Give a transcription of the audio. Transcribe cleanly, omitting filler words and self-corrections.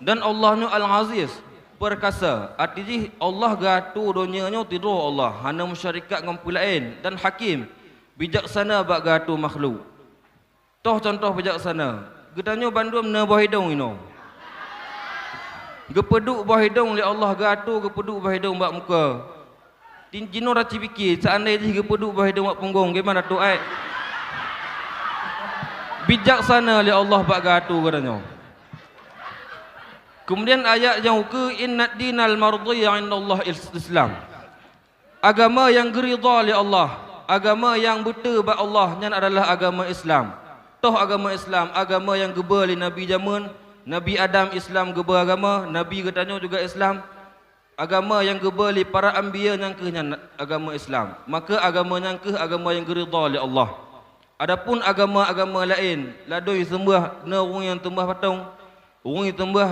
Dan Allah nu Al-Aziz, perkasa. Artinya Allah gatu donyanya tidur Allah, hana masyarakat ngumpulain, dan Hakim, bijaksana bak gatu makhluk. Toh contoh bijaksana, getanyo bandum na buah hidung ino. Gepeduk buah hidung li Allah gatu gepeduk buah hidung bak muka. Jino raci fikir, seandainya gepeduk buah hidung bak punggung, gimana tu ai? Bijaksana li Allah bak gatu katanya. Kemudian ayat yang ke innad dinal mardiyya indallah Islam. Agama yang geridha li Allah, agama yang betul bak Allah nyan adalah agama Islam. Toh agama Islam, agama yang geba li Nabi zaman, Nabi Adam Islam geba agama, Nabi katanya juga Islam. Agama yang geba li para anbiya yang ke nyan agama Islam. Maka agama yang ke agama yang geridha li Allah. Adapun agama-agama lain, ladoi sembah na orang yang tembah patung, orang yang tembah